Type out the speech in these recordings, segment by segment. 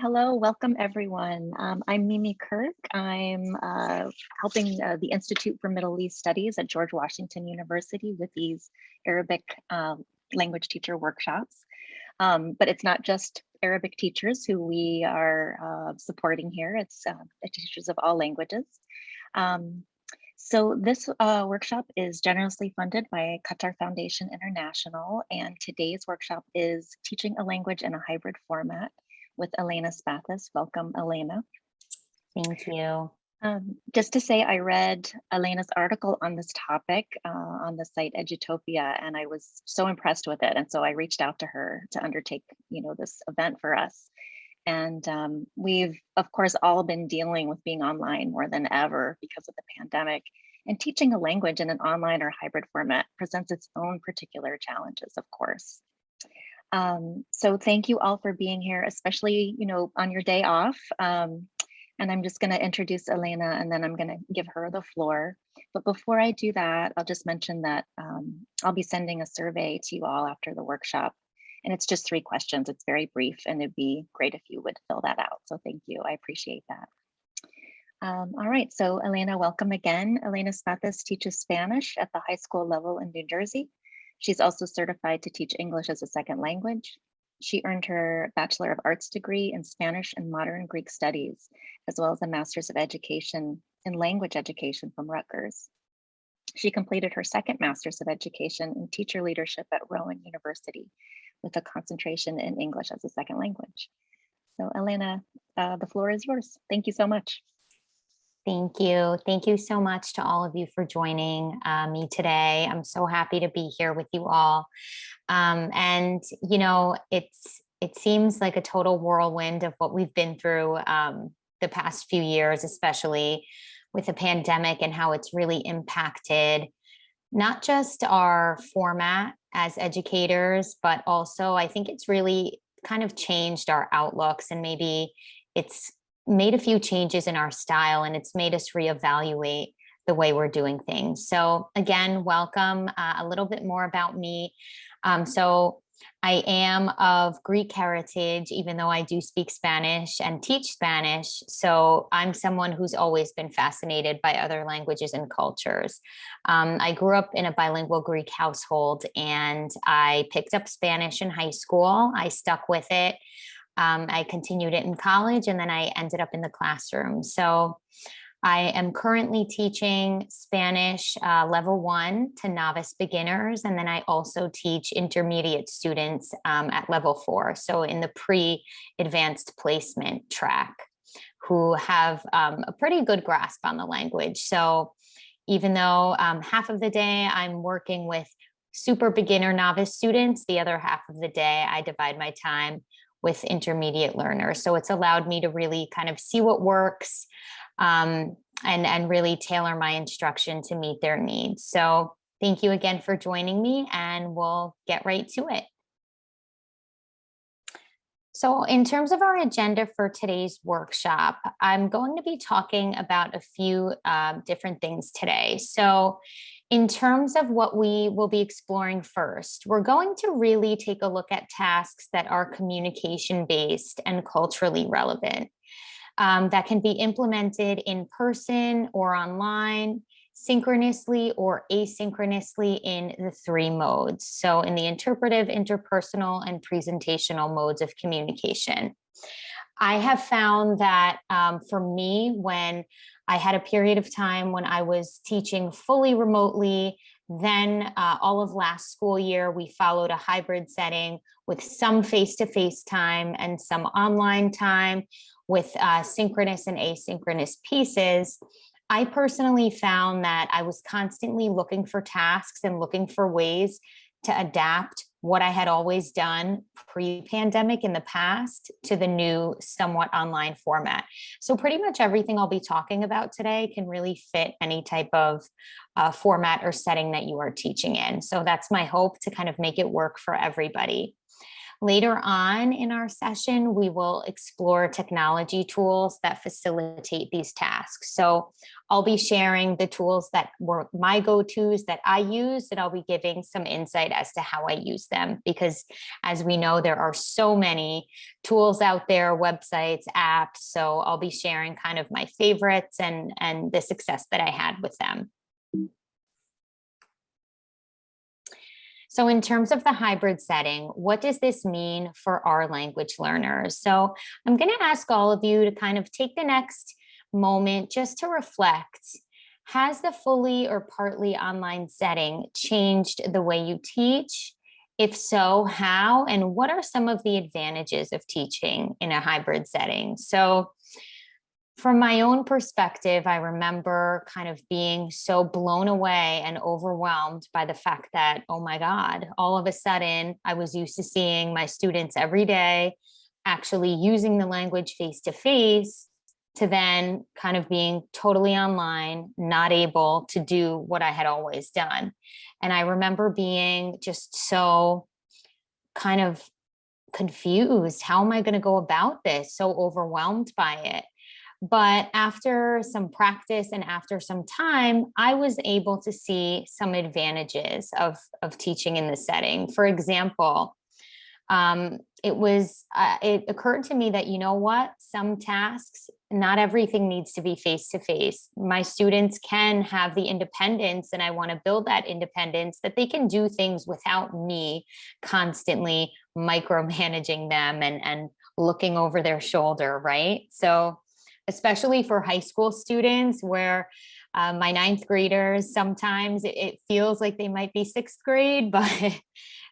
hello, welcome everyone. I'm Mimi Kirk. I'm helping the Institute for Middle East Studies at George Washington University with these Arabic language teacher workshops. But it's not just Arabic teachers who we are supporting here, it's teachers of all languages. So this workshop is generously funded by Qatar Foundation International, and today's workshop is teaching a language in a hybrid format with Elena Spathis. Welcome, Elena. Thank you. Just to say, I read Elena's article on this topic on the site Edutopia, and I was so impressed with it. And so I reached out to her to undertake, this event for us. And we've, of course, all been dealing with being online more than ever because of the pandemic. And teaching a language in an online or hybrid format presents its own particular challenges, of course. So thank you all for being here, especially, on your day off. And I'm just going to introduce Elena, and then I'm going to give her the floor. But before I do that, I'll just mention that I'll be sending a survey to you all after the workshop. And it's just 3 questions. It's very brief, and it'd be great if you would fill that out. So thank you. I appreciate that. All right, so Elena, welcome again. Elena Spathis teaches Spanish at the high school level in New Jersey. She's also certified to teach English as a second language. She earned her Bachelor of Arts degree in Spanish and Modern Greek Studies, as well as a Master's of Education in Language Education from Rutgers. She completed her second Master's of Education in Teacher Leadership at Rowan University with a concentration in English as a second language. So Elena, the floor is yours. Thank you so much. Thank you. Thank you so much to all of you for joining me today. I'm so happy to be here with you all. And, it seems like a total whirlwind of what we've been through the past few years, especially with the pandemic and how it's really impacted not just our format as educators, but also I think it's really kind of changed our outlooks, and maybe it's made a few changes in our style, and it's made us reevaluate the way we're doing things. So again, welcome. A little bit more about me. So I am of Greek heritage, even though I do speak Spanish and teach Spanish. So I'm someone who's always been fascinated by other languages and cultures. I grew up in a bilingual Greek household, and I picked up Spanish in high school. I stuck with it. I continued it in college, and then I ended up in the classroom. So I am currently teaching Spanish level 1 to novice beginners, and then I also teach intermediate students at level 4. So in the pre-advanced placement track, who have a pretty good grasp on the language. So even though half of the day I'm working with super beginner novice students, the other half of the day I divide my time with intermediate learners. So it's allowed me to really kind of see what works and really tailor my instruction to meet their needs. So thank you again for joining me, and we'll get right to it. So in terms of our agenda for today's workshop, I'm going to be talking about a few different things today. So in terms of what we will be exploring first, we're going to really take a look at tasks that are communication-based and culturally relevant, that can be implemented in person or online, synchronously or asynchronously in the 3 modes. So in the interpretive, interpersonal, and presentational modes of communication. I have found that for me, when I had a period of time when I was teaching fully remotely, then all of last school year, we followed a hybrid setting with some face-to-face time and some online time with synchronous and asynchronous pieces. I personally found that I was constantly looking for tasks and looking for ways to adapt what I had always done pre-pandemic in the past to the new somewhat online format. So pretty much everything I'll be talking about today can really fit any type of format or setting that you are teaching in. So that's my hope, to kind of make it work for everybody. Later on in our session, we will explore technology tools that facilitate these tasks. So I'll be sharing the tools that were my go-tos that I use, and I'll be giving some insight as to how I use them, because as we know, there are so many tools out there, websites, apps. So I'll be sharing kind of my favorites and the success that I had with them. So in terms of the hybrid setting, what does this mean for our language learners? So I'm going to ask all of you to kind of take the next moment just to reflect. Has the fully or partly online setting changed the way you teach? If so, how? And what are some of the advantages of teaching in a hybrid setting? So from my own perspective, I remember kind of being so blown away and overwhelmed by the fact that, oh my God, all of a sudden I was used to seeing my students every day, actually using the language face to face, to then kind of being totally online, not able to do what I had always done. And I remember being just so kind of confused. How am I going to go about this? So overwhelmed by it. But after some practice and after some time, I was able to see some advantages of teaching in this setting. For example, it occurred to me that, you know what, some tasks, not everything needs to be face to face. My students can have the independence, and I want to build that independence, that they can do things without me constantly micromanaging them and looking over their shoulder, right? So especially for high school students, where my ninth graders, sometimes it feels like they might be sixth grade, but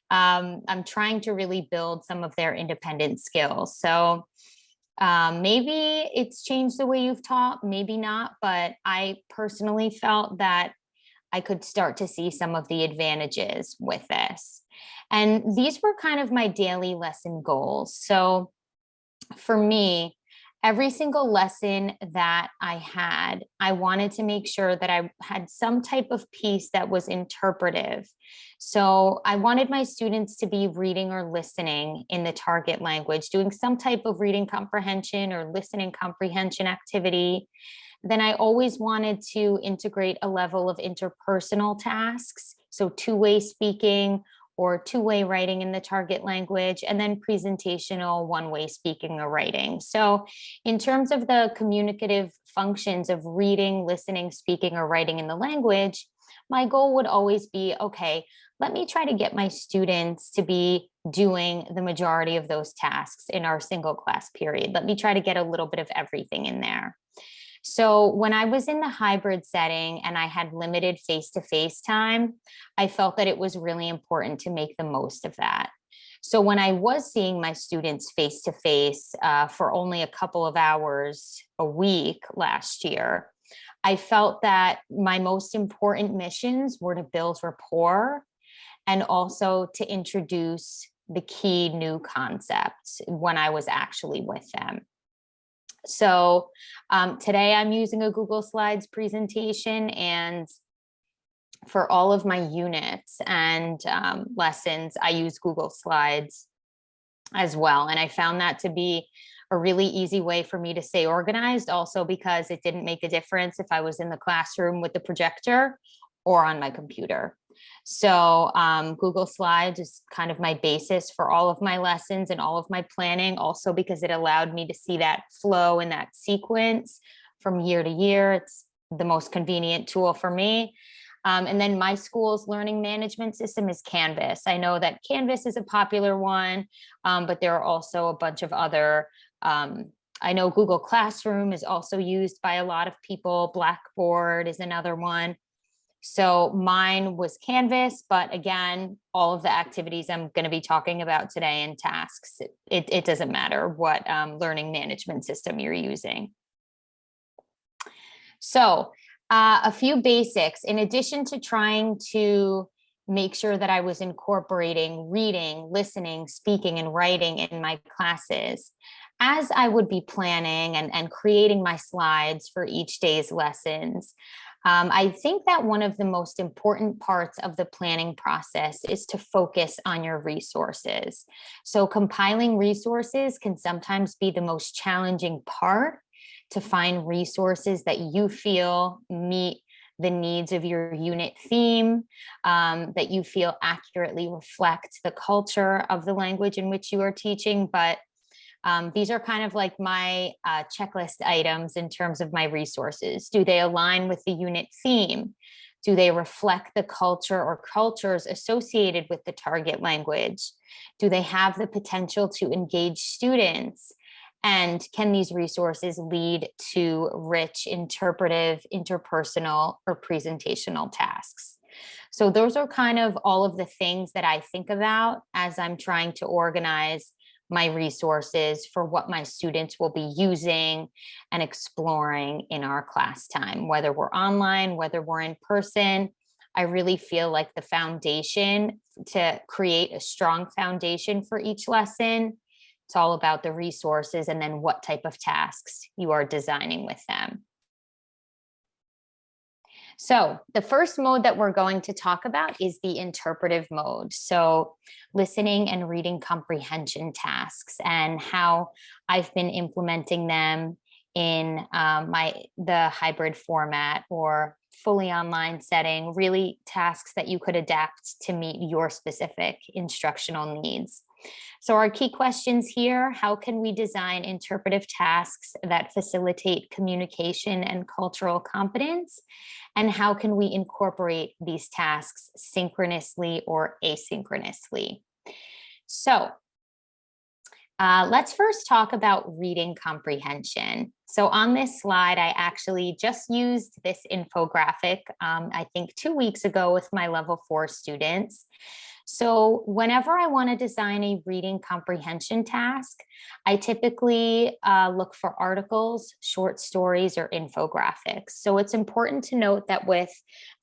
I'm trying to really build some of their independent skills. So maybe it's changed the way you've taught, maybe not, but I personally felt that I could start to see some of the advantages with this. And these were kind of my daily lesson goals. So for me, every single lesson that I had, I wanted to make sure that I had some type of piece that was interpretive. So I wanted my students to be reading or listening in the target language, doing some type of reading comprehension or listening comprehension activity. Then I always wanted to integrate a level of interpersonal tasks, so two-way speaking or two-way writing in the target language, and then presentational one-way speaking or writing. So in terms of the communicative functions of reading, listening, speaking, or writing in the language, my goal would always be, okay, let me try to get my students to be doing the majority of those tasks in our single class period. Let me try to get a little bit of everything in there. So when I was in the hybrid setting and I had limited face-to-face time, I felt that it was really important to make the most of that. So when I was seeing my students face-to-face for only a couple of hours a week last year, I felt that my most important missions were to build rapport and also to introduce the key new concepts when I was actually with them. So today I'm using a Google Slides presentation, and for all of my units and lessons, I use Google Slides as well. And I found that to be a really easy way for me to stay organized, also because it didn't make a difference if I was in the classroom with the projector or on my computer. So Google Slides is kind of my basis for all of my lessons and all of my planning, also because it allowed me to see that flow and that sequence from year to year. It's the most convenient tool for me. And then my school's learning management system is Canvas. I know that Canvas is a popular one, but there are also a bunch of other, I know Google Classroom is also used by a lot of people. Blackboard is another one. So mine was Canvas, but again, all of the activities I'm going to be talking about today and tasks, it doesn't matter what learning management system you're using. So a few basics, in addition to trying to make sure that I was incorporating reading, listening, speaking, and writing in my classes, as I would be planning and creating my slides for each day's lessons, I think that one of the most important parts of the planning process is to focus on your resources. So compiling resources can sometimes be the most challenging part, to find resources that you feel meet the needs of your unit theme, that you feel accurately reflect the culture of the language in which you are teaching. But these are kind of like my checklist items in terms of my resources. Do they align with the unit theme? Do they reflect the culture or cultures associated with the target language? Do they have the potential to engage students? And can these resources lead to rich interpretive, interpersonal, or presentational tasks? So those are kind of all of the things that I think about as I'm trying to organize my resources for what my students will be using and exploring in our class time, whether we're online, whether we're in person. I really feel like the foundation, to create a strong foundation for each lesson, it's all about the resources and then what type of tasks you are designing with them. So the first mode that we're going to talk about is the interpretive mode. So listening and reading comprehension tasks, and how I've been implementing them in the hybrid format or fully online setting, really tasks that you could adapt to meet your specific instructional needs. So our key questions here: how can we design interpretive tasks that facilitate communication and cultural competence? And how can we incorporate these tasks synchronously or asynchronously? So let's first talk about reading comprehension. So on this slide, I actually just used this infographic, I think 2 weeks ago with my level 4 students. So whenever I want to design a reading comprehension task, I typically look for articles, short stories, or infographics. So it's important to note that with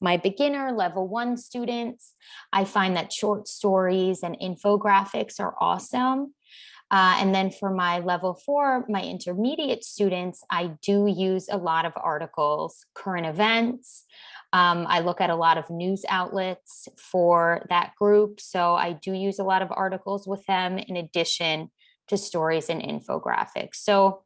my beginner level 1 students, I find that short stories and infographics are awesome. And then for my level 4, my intermediate students, I do use a lot of articles, current events. I look at a lot of news outlets for that group. So I do use a lot of articles with them in addition to stories and infographics. So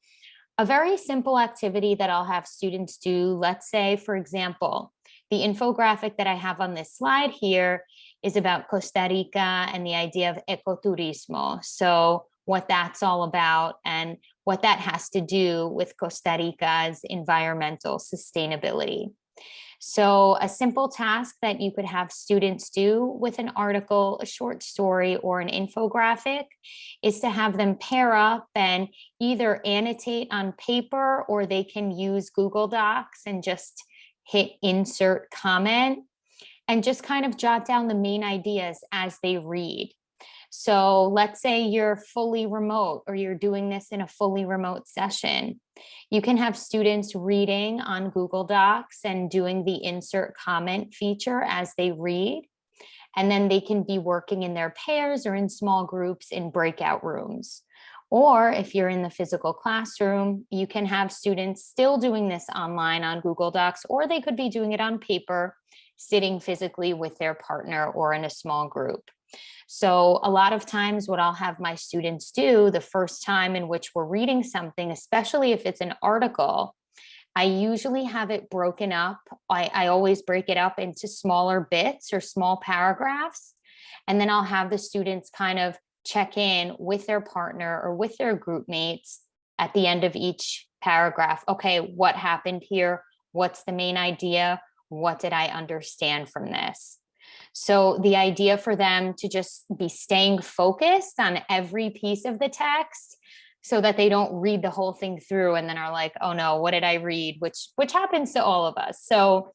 a very simple activity that I'll have students do, let's say, for example, the infographic that I have on this slide here is about Costa Rica and the idea of ecoturismo. So what that's all about and what that has to do with Costa Rica's environmental sustainability. So a simple task that you could have students do with an article, a short story, or an infographic is to have them pair up and either annotate on paper, or they can use Google Docs and just hit insert comment and just kind of jot down the main ideas as they read. So let's say you're fully remote, or you're doing this in a fully remote session. You can have students reading on Google Docs and doing the insert comment feature as they read. And then they can be working in their pairs or in small groups in breakout rooms. Or if you're in the physical classroom, you can have students still doing this online on Google Docs, or they could be doing it on paper, sitting physically with their partner or in a small group. So a lot of times what I'll have my students do the first time in which we're reading something, especially if it's an article, I usually have it broken up. I always break it up into smaller bits or small paragraphs. And then I'll have the students kind of check in with their partner or with their group mates at the end of each paragraph. Okay, what happened here? What's the main idea? What did I understand from this? So the idea for them to just be staying focused on every piece of the text so that they don't read the whole thing through and then are like, oh no, what did I read? Which happens to all of us. So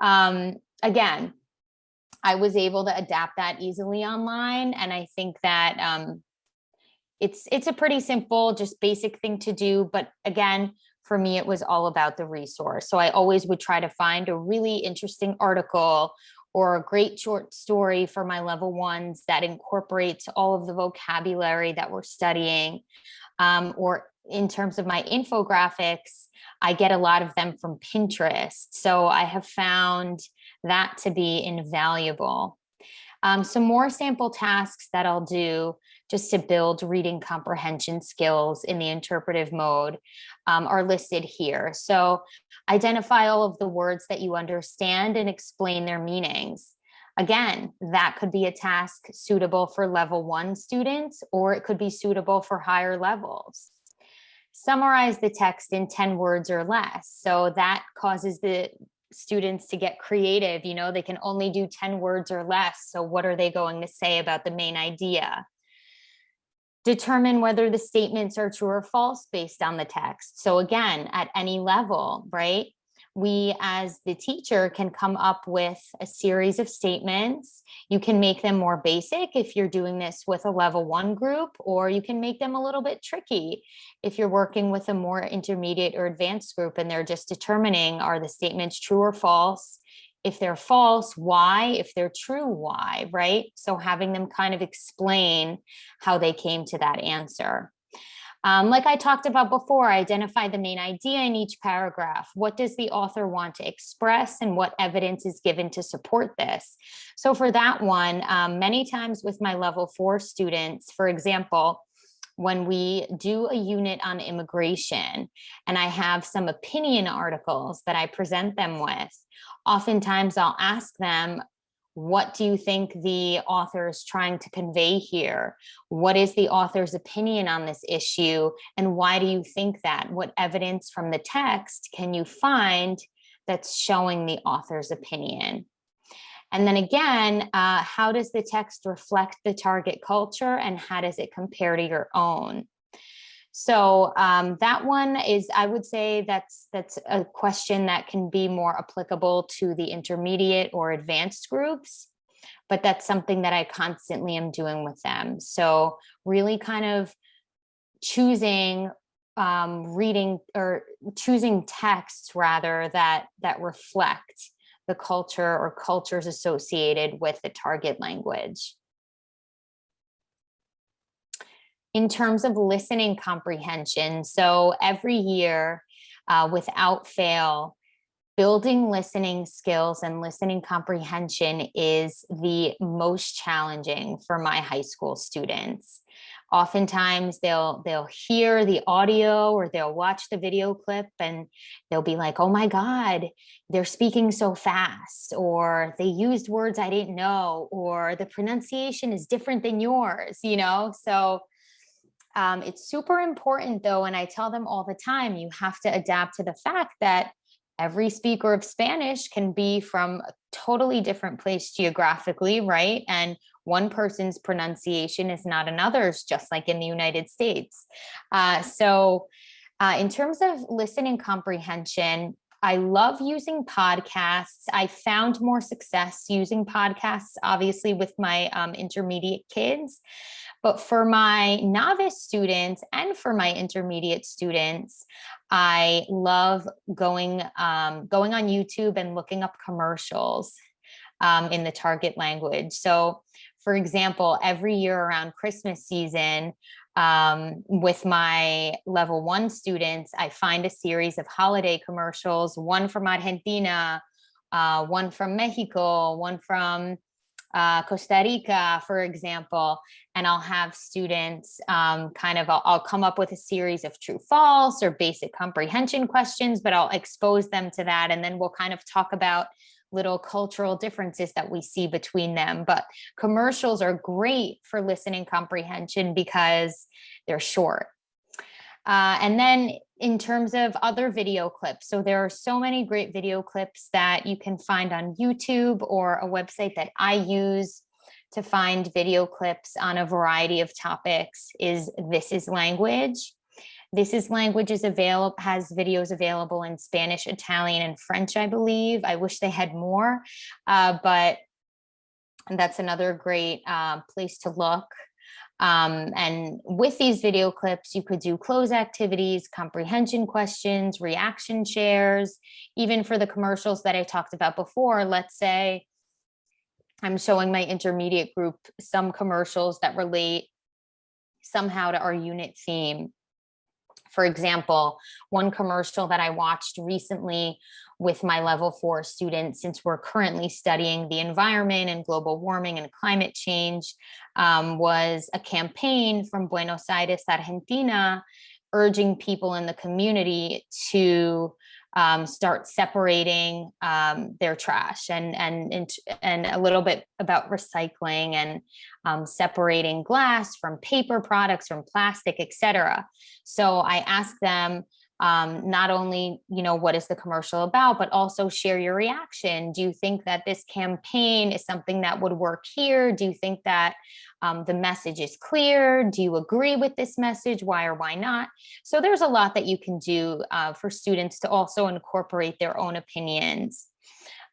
again, I was able to adapt that easily online. And I think that it's a pretty simple, just basic thing to do. But again, for me, it was all about the resource. So I always would try to find a really interesting article or a great short story for my level 1s that incorporates all of the vocabulary that we're studying, or in terms of my infographics, I get a lot of them from Pinterest. So I have found that to be invaluable. Some more sample tasks that I'll do just to build reading comprehension skills in the interpretive mode are listed here. So identify all of the words that you understand and explain their meanings. Again, that could be a task suitable for level 1 students, or it could be suitable for higher levels. Summarize the text in 10 words or less. So that causes the students to get creative. You know, they can only do 10 words or less. So what are they going to say about the main idea? Determine whether the statements are true or false based on the text. So again, at any level, right? We, as the teacher, can come up with a series of statements. You can make them more basic if you're doing this with a level 1 group, or you can make them a little bit tricky if you're working with a more intermediate or advanced group and they're just determining, are the statements true or false? If they're false, why? If they're true, why, right? So having them kind of explain how they came to that answer. Like I talked about before, identify the main idea in each paragraph. What does the author want to express and what evidence is given to support this? So for that one, many times with my level 4 students, for example, when we do a unit on immigration and I have some opinion articles that I present them with, oftentimes I'll ask them, what do you think the author is trying to convey here? What is the author's opinion on this issue? And why do you think that? What evidence from the text can you find that's showing the author's opinion? And then again, how does the text reflect the target culture and how does it compare to your own? So that one is, I would say that's a question that can be more applicable to the intermediate or advanced groups, but that's something that I constantly am doing with them. So really kind of choosing reading or choosing texts rather that reflect the culture or cultures associated with the target language. In terms of listening comprehension, so every year, without fail, building listening skills and listening comprehension is the most challenging for my high school students. Oftentimes they'll hear the audio or they'll watch the video clip and they'll be like, oh my God, they're speaking so fast, or they used words I didn't know, or the pronunciation is different than yours, you know? So it's super important though, and I tell them all the time, you have to adapt to the fact that every speaker of Spanish can be from a totally different place geographically, right? And one person's pronunciation is not another's, just like in the United States. In terms of listening comprehension, I love using podcasts. I found more success using podcasts, obviously, with my intermediate kids. But for my novice students and for my intermediate students, I love going on YouTube and looking up commercials in the target language. So, for example, every year around Christmas season, with my level 1 students, I find a series of holiday commercials, one from Argentina, one from Mexico, one from Costa Rica, for example, and I'll have students I'll come up with a series of true false or basic comprehension questions, but I'll expose them to that. And then we'll kind of talk about little cultural differences that we see between them. But commercials are great for listening comprehension because they're short. And then in terms of other video clips, so there are so many great video clips that you can find on YouTube, or a website that I use to find video clips on a variety of topics is This Is Language. This Is Language has videos available in Spanish, Italian, and French, I believe. I wish they had more, but that's another great place to look. And with these video clips, you could do cloze activities, comprehension questions, reaction shares, even for the commercials that I talked about before. Let's say I'm showing my intermediate group some commercials that relate somehow to our unit theme. For example, one commercial that I watched recently with my level 4 students, since we're currently studying the environment and global warming and climate change, was a campaign from Buenos Aires, Argentina, urging people in the community to start separating their trash, and a little bit about recycling and separating glass from paper products, from plastic, etc. So I asked them, not only, what is the commercial about, but also share your reaction. Do you think that this campaign is something that would work here? Do you think that the message is clear? Do you agree with this message? Why or why not? So there's a lot that you can do for students to also incorporate their own opinions.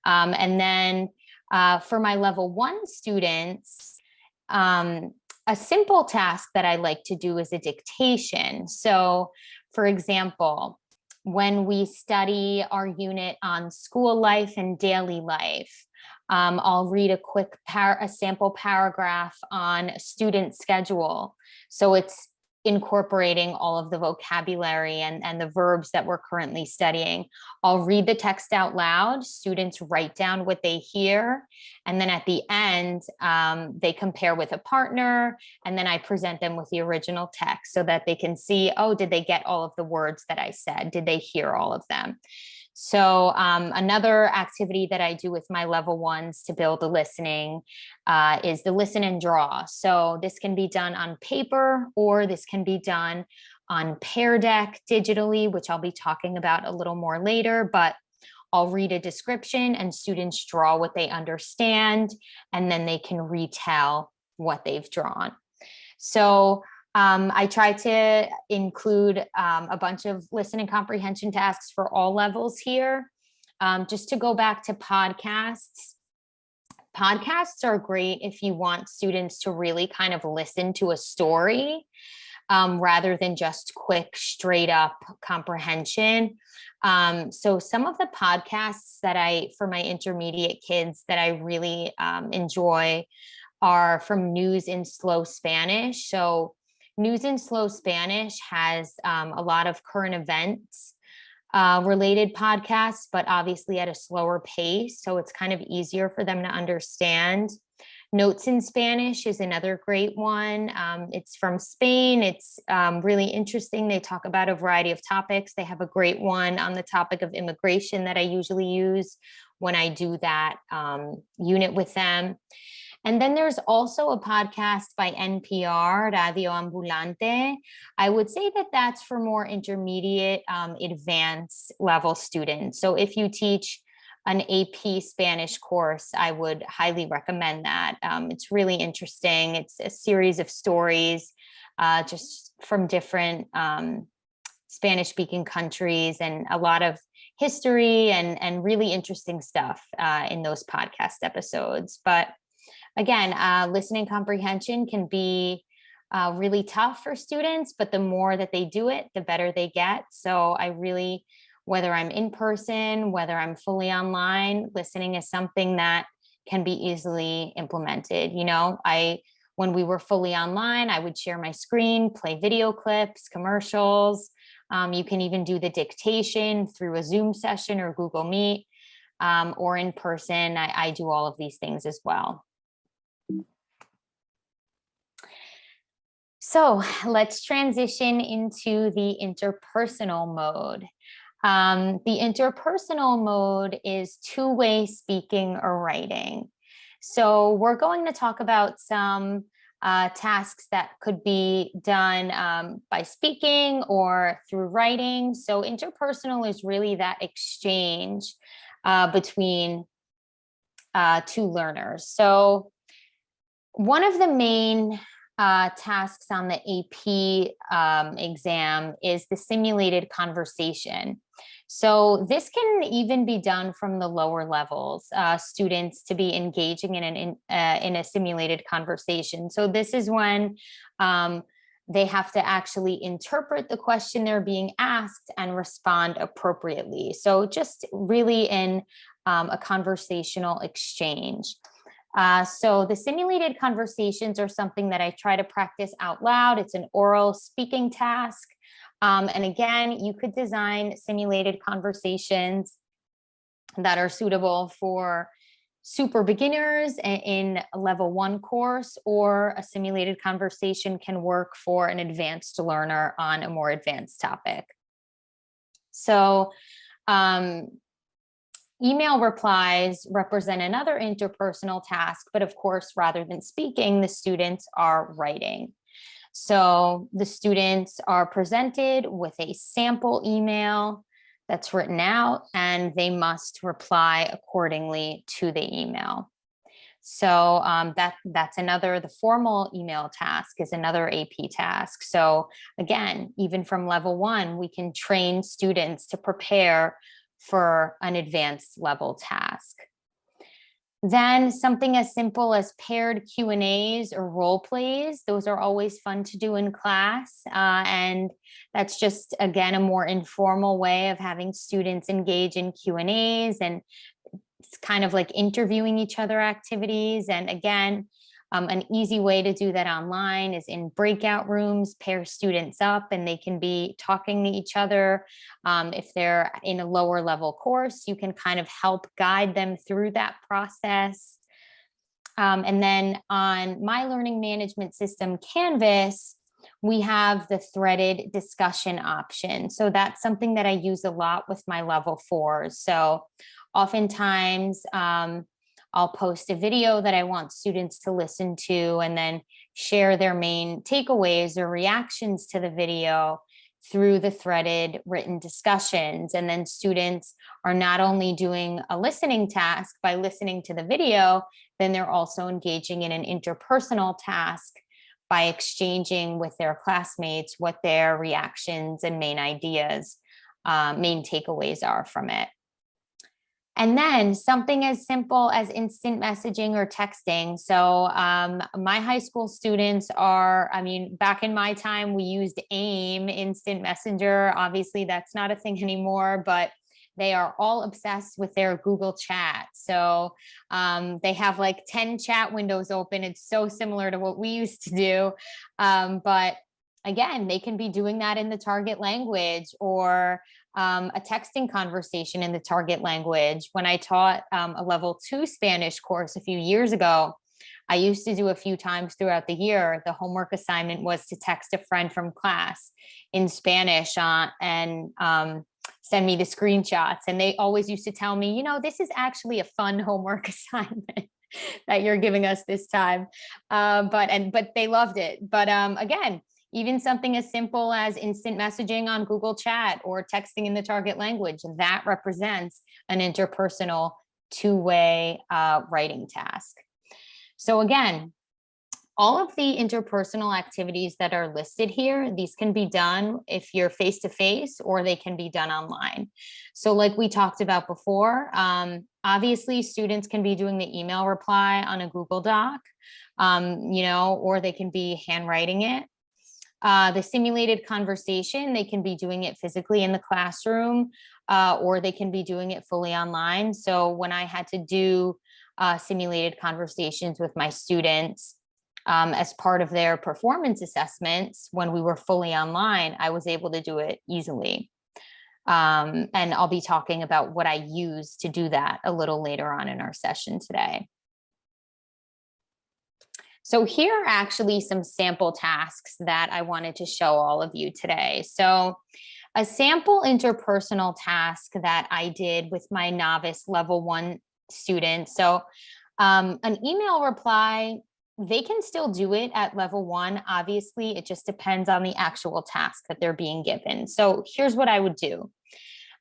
And then for my level 1 students, a simple task that I like to do is a dictation. So, for example, when we study our unit on school life and daily life, I'll read a quick a sample paragraph on student schedule. So it's incorporating all of the vocabulary and the verbs that we're currently studying. I'll read the text out loud. Students write down what they hear. And then at the end, they compare with a partner. And then I present them with the original text so that they can see, oh, did they get all of the words that I said? Did they hear all of them? So another activity that I do with my level 1s to build the listening is the listen and draw. So this can be done on paper, or this can be done on Pear Deck digitally, which I'll be talking about a little more later, but I'll read a description and students draw what they understand, and then they can retell what they've drawn. So I try to include a bunch of listen and comprehension tasks for all levels here. Just to go back to podcasts. Podcasts are great if you want students to really kind of listen to a story rather than just quick, straight up comprehension. So some of the podcasts that for my intermediate kids that I really enjoy are from News in Slow Spanish. So News in Slow Spanish has a lot of current events related podcasts, but obviously at a slower pace. So it's kind of easier for them to understand. Notes in Spanish is another great one. It's from Spain. It's really interesting. They talk about a variety of topics. They have a great one on the topic of immigration that I usually use when I do that unit with them. And then there's also a podcast by NPR, Radio Ambulante. I would say that that's for more intermediate, advanced level students. So if you teach an AP Spanish course, I would highly recommend that. It's really interesting. It's a series of stories just from different Spanish-speaking countries, and a lot of history and really interesting stuff in those podcast episodes. But again, listening comprehension can be really tough for students, but the more that they do it, the better they get. So I really, whether I'm in person, whether I'm fully online, listening is something that can be easily implemented. When we were fully online, I would share my screen, play video clips, commercials. You can even do the dictation through a Zoom session or Google Meet, or in person. I do all of these things as well. So let's transition into the interpersonal mode. The interpersonal mode is two-way speaking or writing. So we're going to talk about some tasks that could be done by speaking or through writing. So interpersonal is really that exchange between two learners. So one of the main tasks on the AP exam is the simulated conversation. So this can even be done from the lower levels, students to be engaging in a simulated conversation. So this is when they have to actually interpret the question they're being asked and respond appropriately. So just really in a conversational exchange. So the simulated conversations are something that I try to practice out loud. It's an oral speaking task. And again, you could design simulated conversations that are suitable for super beginners in a level 1 course, or a simulated conversation can work for an advanced learner on a more advanced topic. So email replies represent another interpersonal task, but of course, rather than speaking, the students are writing. So the students are presented with a sample email that's written out, and they must reply accordingly to the email. So that's another, the formal email task is another AP task. So again, even from level 1, we can train students to prepare for an advanced level task. Then something as simple as paired Q&As or role plays, those are always fun to do in class. And that's just, again, a more informal way of having students engage in Q&As, and it's kind of like interviewing each other activities. And again, an easy way to do that online is in breakout rooms, pair students up and they can be talking to each other. If they're in a lower level course, you can kind of help guide them through that process. And then on my learning management system, Canvas, we have the threaded discussion option. So that's something that I use a lot with my level 4s. So oftentimes, I'll post a video that I want students to listen to and then share their main takeaways or reactions to the video through the threaded written discussions. And then students are not only doing a listening task by listening to the video, then they're also engaging in an interpersonal task by exchanging with their classmates what their reactions and main ideas, main takeaways are from it. And then something as simple as instant messaging or texting. So my high school students are, I mean, back in my time, we used AIM, Instant Messenger. Obviously, that's not a thing anymore, but they are all obsessed with their Google Chat. So they have like 10 chat windows open. It's so similar to what we used to do. But again, they can be doing that in the target language, or a texting conversation in the target language. When I taught a level 2 Spanish course a few years ago, I used to do a few times throughout the year. The homework assignment was to text a friend from class in Spanish and send me the screenshots. And they always used to tell me, you know, this is actually a fun homework assignment that you're giving us this time. But they loved it. But again, even something as simple as instant messaging on Google Chat or texting in the target language, that represents an interpersonal two-way writing task. So again, all of the interpersonal activities that are listed here, these can be done if you're face-to-face, or they can be done online. So like we talked about before, obviously students can be doing the email reply on a Google Doc, you know, or they can be handwriting it. The simulated conversation, they can be doing it physically in the classroom, or they can be doing it fully online. So when I had to do simulated conversations with my students as part of their performance assessments, when we were fully online, I was able to do it easily. And I'll be talking about what I use to do that a little later on in our session today. So here are actually some sample tasks that I wanted to show all of you today. So a sample interpersonal task that I did with my novice level 1 students. So an email reply, they can still do it at level 1. Obviously, it just depends on the actual task that they're being given. So here's what I would do.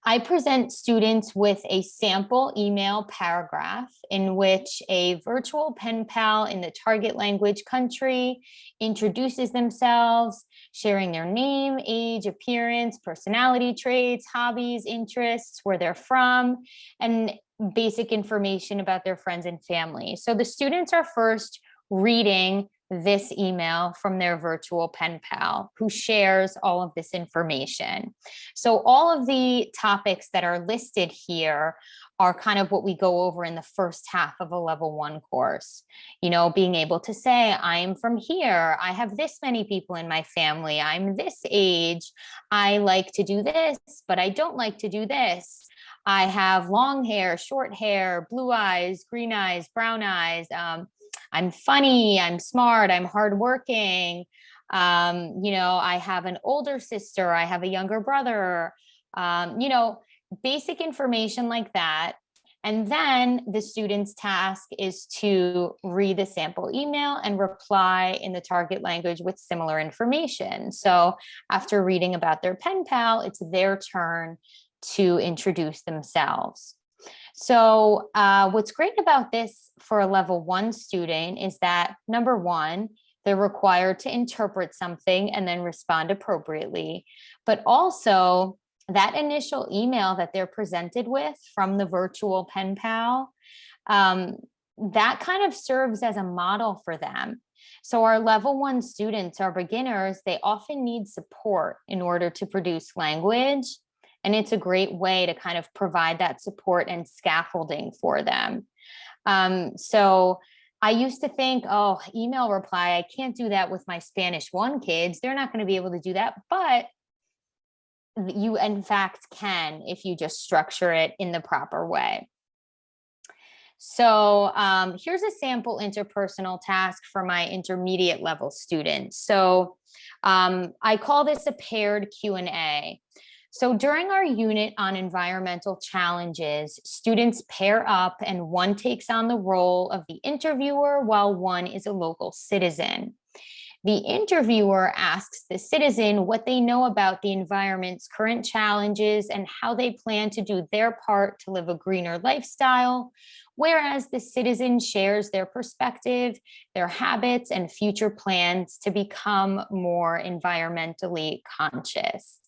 I present students with a sample email paragraph in which a virtual pen pal in the target language country introduces themselves, sharing their name, age, appearance, personality traits, hobbies, interests, where they're from, and basic information about their friends and family. So the students are first reading this email from their virtual pen pal who shares all of this information. So all of the topics that are listed here are kind of what we go over in the first half of a level 1 course. You know, being able to say, I'm from here, I have this many people in my family, I'm this age, I like to do this, but I don't like to do this. I have long hair, short hair, blue eyes, green eyes, brown eyes. I'm funny, I'm smart, I'm hardworking. You know, I have an older sister, I have a younger brother, you know, basic information like that. And then the student's task is to read the sample email and reply in the target language with similar information. So after reading about their pen pal, it's their turn to introduce themselves. So what's great about this for a level 1 student is that, number one, they're required to interpret something and then respond appropriately, but also that initial email that they're presented with from the virtual pen pal, that kind of serves as a model for them. So our level 1 students, our beginners, they often need support in order to produce language. And it's a great way to kind of provide that support and scaffolding for them. So I used to think, oh, email reply, I can't do that with my Spanish 1 kids. They're not going to be able to do that. But you, in fact, can if you just structure it in the proper way. So here's a sample interpersonal task for my intermediate level students. So I call this a paired Q&A. So during our unit on environmental challenges, students pair up and one takes on the role of the interviewer while one is a local citizen. The interviewer asks the citizen what they know about the environment's current challenges and how they plan to do their part to live a greener lifestyle, whereas the citizen shares their perspective, their habits, and future plans to become more environmentally conscious.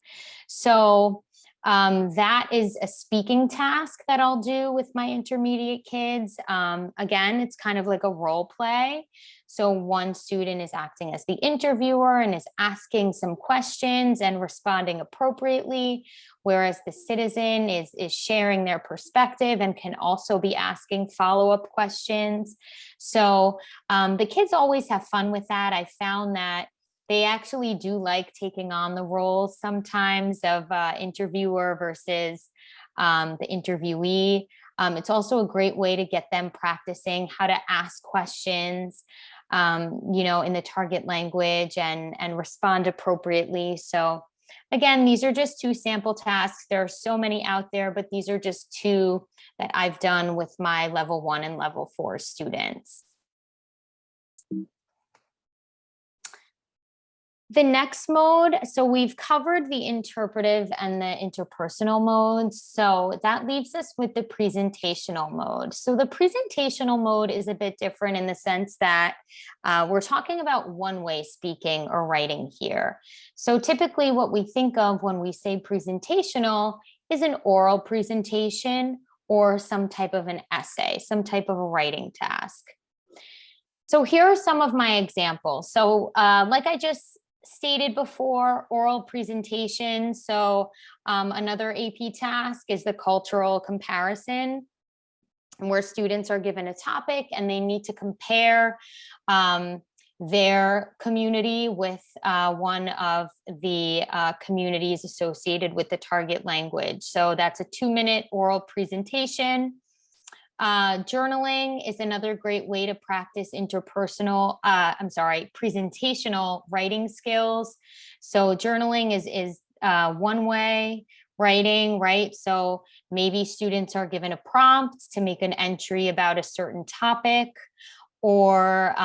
So that is a speaking task that I'll do with my intermediate kids. Again, it's kind of like a role play. So one student is acting as the interviewer and is asking some questions and responding appropriately, whereas the citizen is sharing their perspective and can also be asking follow-up questions. So the kids always have fun with that. I found that they actually do like taking on the roles sometimes of interviewer versus the interviewee. It's also a great way to get them practicing how to ask questions, you know, in the target language and respond appropriately. So again, these are just 2 sample tasks. There are so many out there, but these are just 2 that I've done with my level 1 and level 4 students. The next mode, so we've covered the interpretive and the interpersonal modes. So that leaves us with the presentational mode. So the presentational mode is a bit different in the sense that we're talking about one-way speaking or writing here. So typically what we think of when we say presentational is an oral presentation or some type of an essay, some type of a writing task. So here are some of my examples. So like I just stated before, oral presentation. So another AP task is the cultural comparison, where students are given a topic and they need to compare their community with one of the communities associated with the target language. So that's a 2-minute oral presentation. Journaling is another great way to practice presentational writing skills. So journaling is one-way writing, right? So maybe students are given a prompt to make an entry about a certain topic, or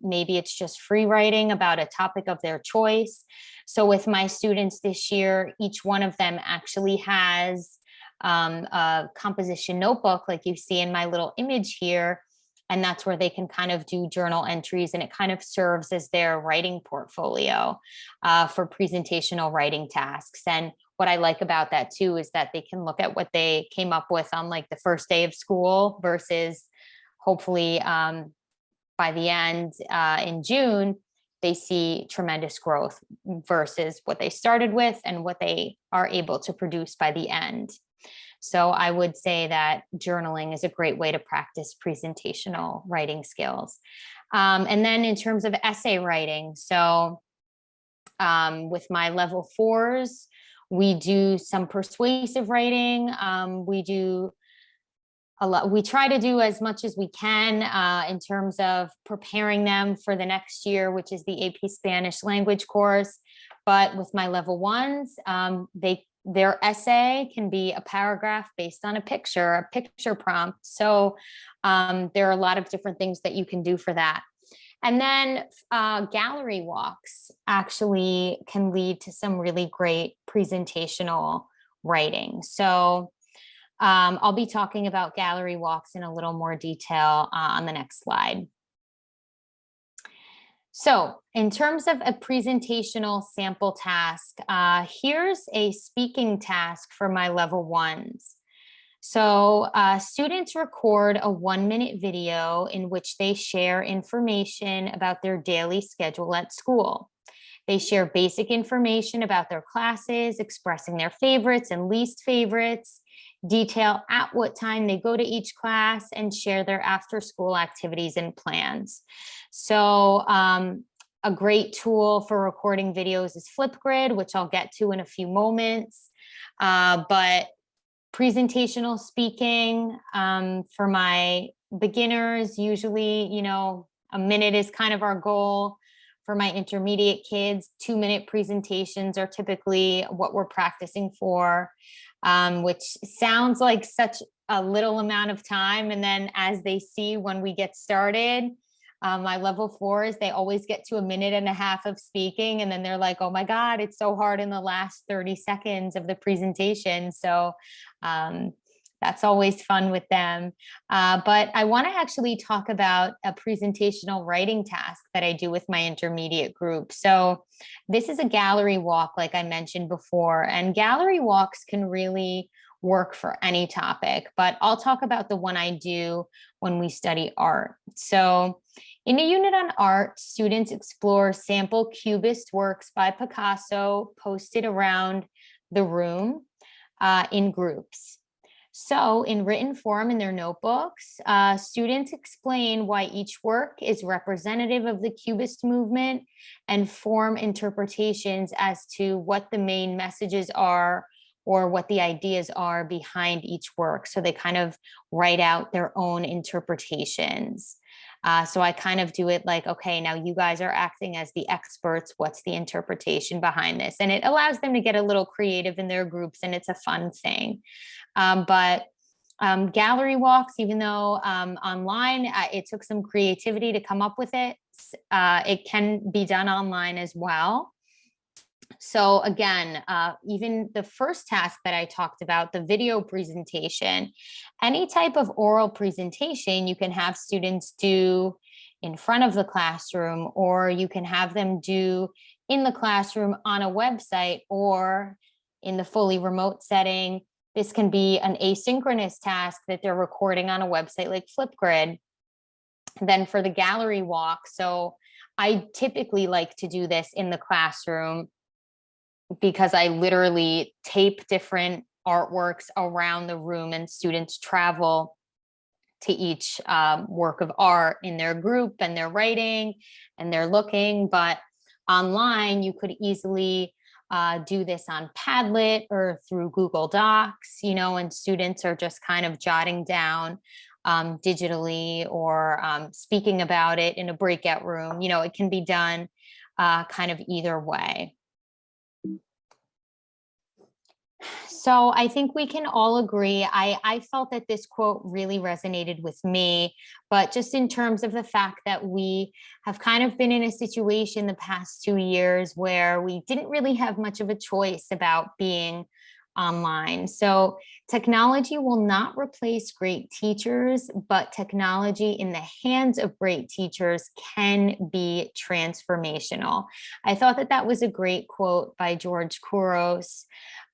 maybe it's just free writing about a topic of their choice. So with my students this year, each one of them actually has a composition notebook like you see in my little image here. And that's where they can kind of do journal entries, and it kind of serves as their writing portfolio for presentational writing tasks. And what I like about that too is that they can look at what they came up with on like the first day of school versus hopefully by the end in June, they see tremendous growth versus what they started with and what they are able to produce by the end. So I would say that journaling is a great way to practice presentational writing skills. And then in terms of essay writing, so with my level 4s, we do some persuasive writing. We try to do as much as we can in terms of preparing them for the next year, which is the AP Spanish language course. But with my level 1s, their essay can be a paragraph based on a picture prompt. So there are a lot of different things that you can do for that. And then gallery walks actually can lead to some really great presentational writing. So I'll be talking about gallery walks in a little more detail on the next slide. So in terms of a presentational sample task, here's a speaking task for my level 1s. So students record a 1-minute video in which they share information about their daily schedule at school. They share basic information about their classes, expressing their favorites and least favorites, detail at what time they go to each class, and share their after-school activities and plans. So a great tool for recording videos is Flipgrid, which I'll get to in a few moments. But presentational speaking for my beginners, usually, a minute is kind of our goal. For my intermediate kids, 2-minute presentations are typically what we're practicing for, which sounds like such a little amount of time. And then as they see when we get started, my level 4s, they always get to 1.5 minutes of speaking. And then they're like, oh my God, it's so hard in the last 30 seconds of the presentation. So that's always fun with them. But I want to actually talk about a presentational writing task that I do with my intermediate group. So this is a gallery walk, like I mentioned before, and gallery walks can really work for any topic, but I'll talk about the one I do when we study art. So in a unit on art, students explore sample cubist works by Picasso posted around the room in groups. So in written form in their notebooks, students explain why each work is representative of the Cubist movement and form interpretations as to what the main messages are or what the ideas are behind each work. So they kind of write out their own interpretations. So I kind of do it like, okay, now you guys are acting as the experts. What's the interpretation behind this? And it allows them to get a little creative in their groups, and it's a fun thing. But gallery walks, even though online, it took some creativity to come up with it, it can be done online as well. So again, even the first task that I talked about, the video presentation, any type of oral presentation, you can have students do in front of the classroom, or you can have them do in the classroom on a website, or in the fully remote setting. This can be an asynchronous task that they're recording on a website like Flipgrid. Then for the gallery walk, so I typically like to do this in the classroom because I literally tape different artworks around the room, and students travel to each work of art in their group, and they're writing and they're looking. But online, you could easily do this on Padlet or through Google Docs, and students are just kind of jotting down digitally or speaking about it in a breakout room. It can be done kind of either way. So I think we can all agree. I felt that this quote really resonated with me, but just in terms of the fact that we have kind of been in a situation the past 2 years where we didn't really have much of a choice about being online. So technology will not replace great teachers, but technology in the hands of great teachers can be transformational. I thought that that was a great quote by George Couros.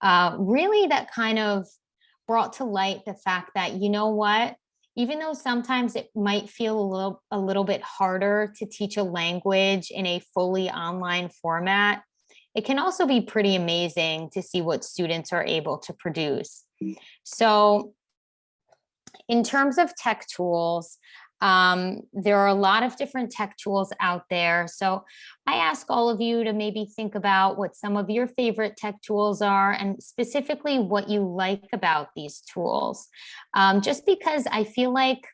Really, that kind of brought to light the fact that, even though sometimes it might feel a little bit harder to teach a language in a fully online format, it can also be pretty amazing to see what students are able to produce. So in terms of tech tools, there are a lot of different tech tools out there. So I ask all of you to maybe think about what some of your favorite tech tools are and specifically what you like about these tools. Just because I feel like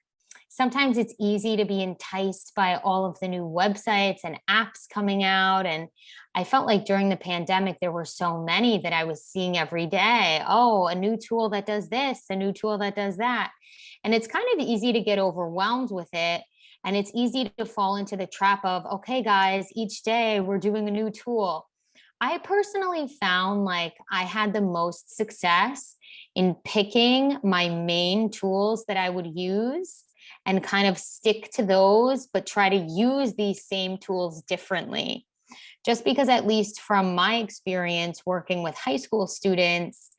sometimes it's easy to be enticed by all of the new websites and apps coming out. And I felt like during the pandemic, there were so many that I was seeing every day. Oh, a new tool that does this, a new tool that does that. And it's kind of easy to get overwhelmed with it. And it's easy to fall into the trap of, okay, guys, each day we're doing a new tool. I personally found like I had the most success in picking my main tools that I would use and kind of stick to those, but try to use these same tools differently. Just because, at least from my experience working with high school students,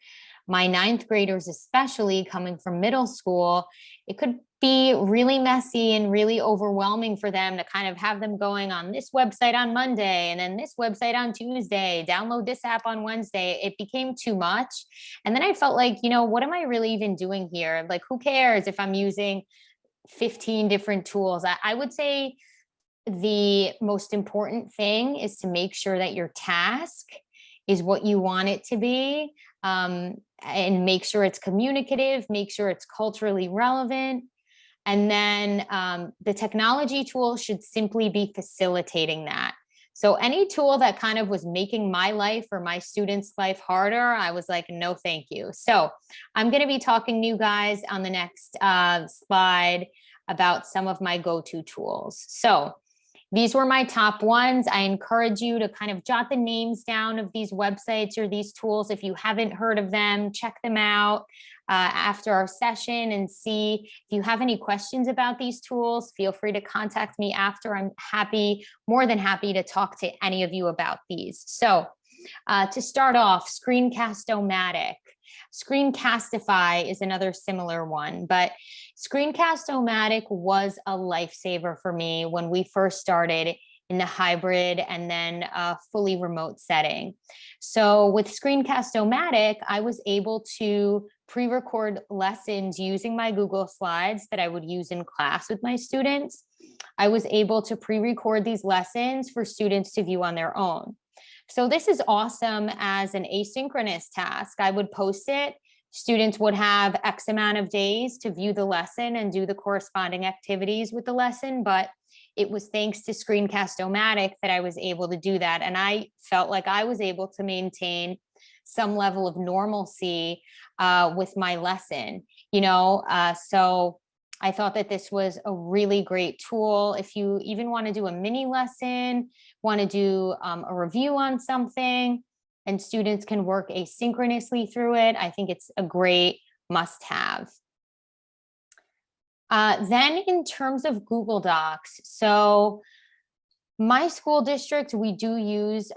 my ninth graders, especially coming from middle school, it could be really messy and really overwhelming for them to kind of have them going on this website on Monday and then this website on Tuesday, download this app on Wednesday. It became too much. And then I felt like, what am I really even doing here? Like, who cares if I'm using 15 different tools? I would say the most important thing is to make sure that your task is what you want it to be, and make sure it's communicative, make sure it's culturally relevant. And then the technology tool should simply be facilitating that. So any tool that kind of was making my life or my students' life harder, I was like, no, thank you. So I'm going to be talking to you guys on the next slide about some of my go-to tools. So these were my top ones. I encourage you to kind of jot the names down of these websites or these tools. If you haven't heard of them, check them out after our session and see if you have any questions about these tools. Feel free to contact me after. I'm more than happy to talk to any of you about these. So to start off, Screencast-O-Matic. Screencastify is another similar one, but Screencast-O-Matic was a lifesaver for me when we first started in the hybrid and then fully remote setting. So with Screencast-O-Matic, I was able to pre-record lessons using my Google Slides that I would use in class with my students. I was able to pre-record these lessons for students to view on their own. So this is awesome as an asynchronous task. I would post it. Students would have X amount of days to view the lesson and do the corresponding activities with the lesson, but it was thanks to Screencast-O-Matic that I was able to do that. And I felt like I was able to maintain some level of normalcy with my lesson, so I thought that this was a really great tool. If you even want to do a mini lesson, want to do a review on something, and students can work asynchronously through it, I think it's a great must-have. Then in terms of Google Docs, so my school district, we don't use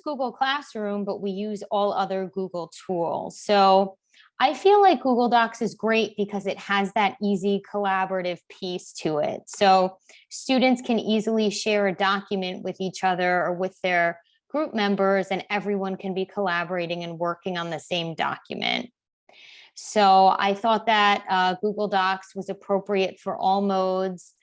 Google Classroom, but we use all other Google tools. So I feel like Google Docs is great because it has that easy collaborative piece to it. So students can easily share a document with each other or with their group members, and everyone can be collaborating and working on the same document. So I thought that Google Docs was appropriate for all modes.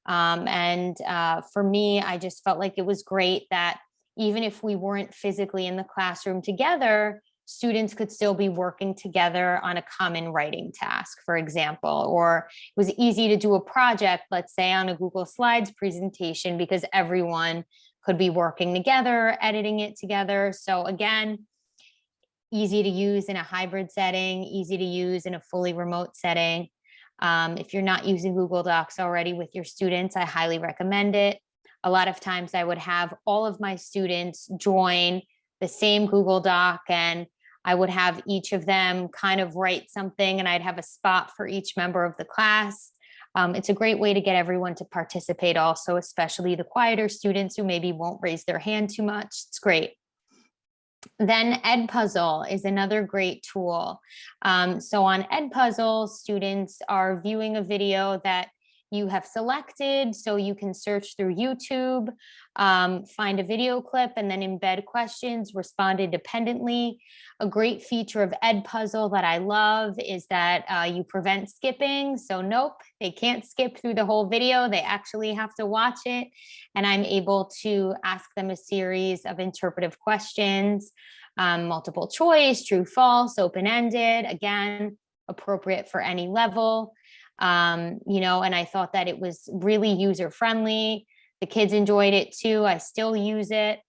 For me, I just felt like it was great that even if we weren't physically in the classroom together, students could still be working together on a common writing task, for example, or it was easy to do a project, let's say on a Google Slides presentation, because everyone could be working together, editing it together. So again, easy to use in a hybrid setting, easy to use in a fully remote setting. If you're not using Google Docs already with your students, I highly recommend it. A lot of times I would have all of my students join the same Google Doc, and I would have each of them kind of write something, and I'd have a spot for each member of the class. It's a great way to get everyone to participate also, especially the quieter students who maybe won't raise their hand too much. It's great. Then Edpuzzle is another great tool. So on Edpuzzle, students are viewing a video that you have selected, so you can search through YouTube, find a video clip, and then embed questions, respond independently. A great feature of Edpuzzle that I love is that you prevent skipping. So nope, they can't skip through the whole video. They actually have to watch it. And I'm able to ask them a series of interpretive questions, multiple choice, true, false, open-ended, again, appropriate for any level. And I thought that it was really user-friendly. The kids enjoyed it too. I still use it.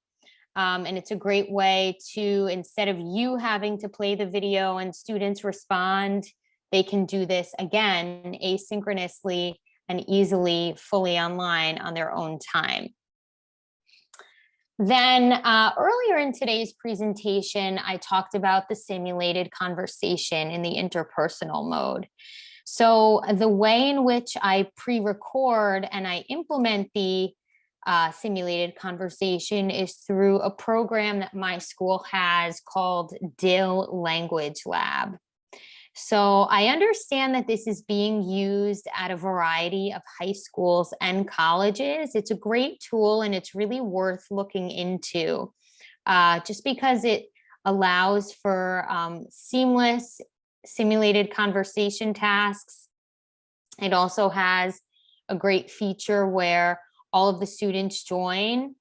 And it's a great way to, instead of you having to play the video and students respond, they can do this again, asynchronously and easily, fully online on their own time. Then earlier in today's presentation, I talked about the simulated conversation in the interpersonal mode. So the way in which I pre-record and I implement the simulated conversation is through a program that my school has called DIL Language Lab. So I understand that this is being used at a variety of high schools and colleges. It's a great tool and it's really worth looking into just because it allows for seamless simulated conversation tasks. It also has a great feature where all of the students join.